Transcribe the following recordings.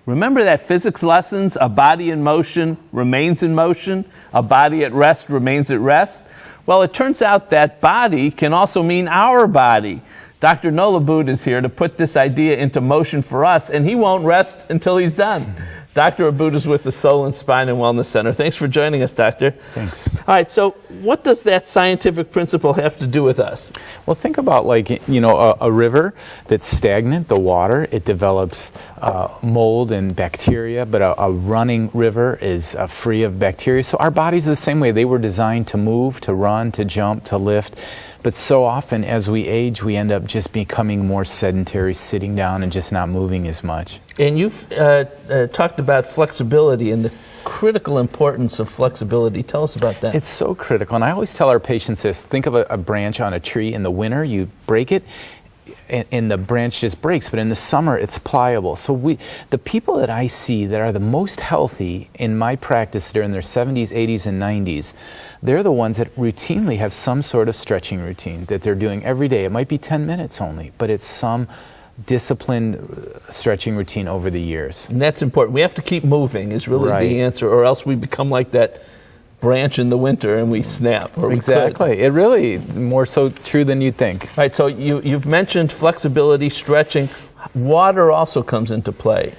Remember that physics lessons, a body in motion remains in motion, a body at rest remains at rest? Well, it turns out that body can also mean our body. Dr. Noel Abood is here to put this idea into motion for us, and he won't rest until he's done. Dr. Abood is with the Soul and Spine and Wellness Center. Thanks for joining us, Doctor. Thanks. All right, so what does that scientific principle have to do with us? Well, think about a river that's stagnant, the water, it develops mold and bacteria, but a running river is free of bacteria. So our bodies are the same way. They were designed to move, to run, to jump, to lift. But so often as we age, we end up just becoming more sedentary, sitting down and just not moving as much. And you've talked about flexibility and the critical importance of flexibility. Tell us about that. It's so critical. And I always tell our patients this. Think of a branch on a tree. In the winter, you break it, and the branch just breaks, but in the summer it's pliable. So the people that I see that are the most healthy in my practice, that are in their 70s, 80s, and 90s, they're the ones that routinely have some sort of stretching routine that they're doing every day. It might be 10 minutes only, but it's some disciplined stretching routine over the years. And that's important. We have to keep moving is really Right. the answer, or else we become like that branch in the winter and we snap. Or Exactly. It really more so true than you'd think. All right, so you've mentioned flexibility, stretching. Water also comes into play.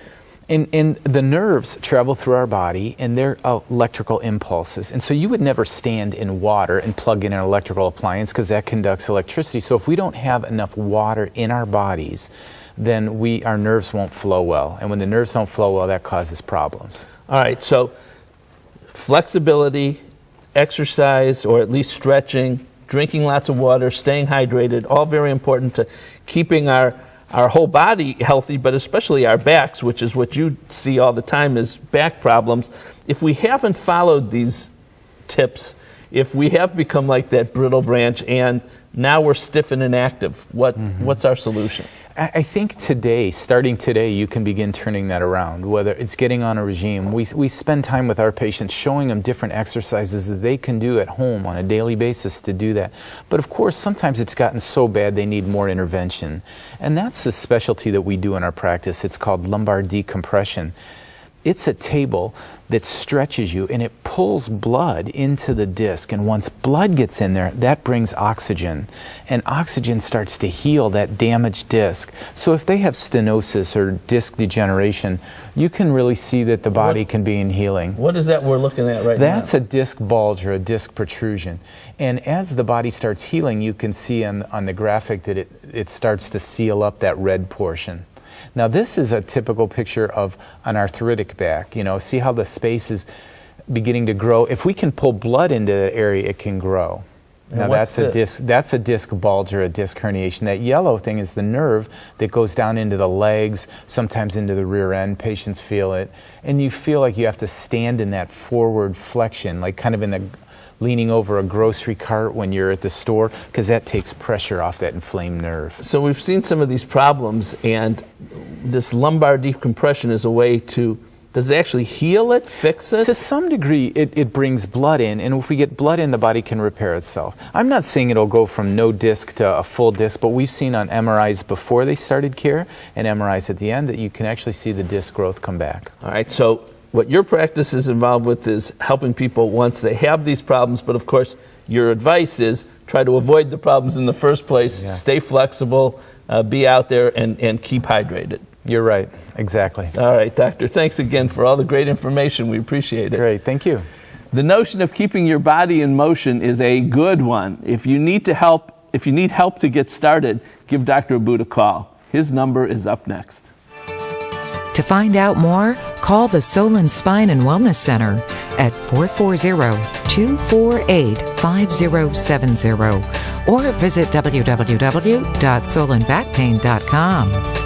And the nerves travel through our body, and they're electrical impulses. And so you would never stand in water and plug in an electrical appliance because that conducts electricity. So if we don't have enough water in our bodies, then our nerves won't flow well. And when the nerves don't flow well, that causes problems. All right, so flexibility, exercise, or at least stretching, drinking lots of water, staying hydrated, all very important to keeping our whole body healthy, but especially our backs, which is what you see all the time is back problems. If we haven't followed these tips, if we have become like that brittle branch and now we're stiff and inactive, what's our solution? I think starting today, you can begin turning that around, whether it's getting on a regime. We spend time with our patients showing them different exercises that they can do at home on a daily basis to do that. But of course, sometimes it's gotten so bad they need more intervention. And that's the specialty that we do in our practice. It's called lumbar decompression. It's a table that stretches you and it pulls blood into the disc. And once blood gets in there, that brings oxygen. And oxygen starts to heal that damaged disc. So if they have stenosis or disc degeneration, you can really see that the body can be in healing. What is that we're looking at right now? That's a disc bulge or a disc protrusion. And as the body starts healing, you can see on the graphic that it starts to seal up that red portion. Now this is a typical picture of an arthritic back. See how the space is beginning to grow. If we can pull blood into that area, it can grow. Now that's a disc bulge or a disc herniation. That yellow thing is the nerve that goes down into the legs, sometimes into the rear end. Patients feel it. And you feel like you have to stand in that forward flexion, like kind of in the leaning over a grocery cart when you're at the store, because that takes pressure off that inflamed nerve. So we've seen some of these problems, and this lumbar decompression is a way to, does it actually heal it, fix it? To some degree, it brings blood in, and if we get blood in, the body can repair itself. I'm not saying it'll go from no disc to a full disc, but we've seen on MRIs before they started care and MRIs at the end that you can actually see the disc growth come back. All right, so what your practice is involved with is helping people once they have these problems, but of course your advice is try to avoid the problems in the first place, Yes. Stay flexible, be out there and keep hydrated. You're right, exactly. All right, Doctor, thanks again for all the great information. We appreciate it. Great, thank you. The notion of keeping your body in motion is a good one. If you need help to get started, give Dr. Abood a call. His number is up next. To find out more, call the Soul and Spine and Wellness Center at 440-248-5070 or visit www.soulandbackpain.com.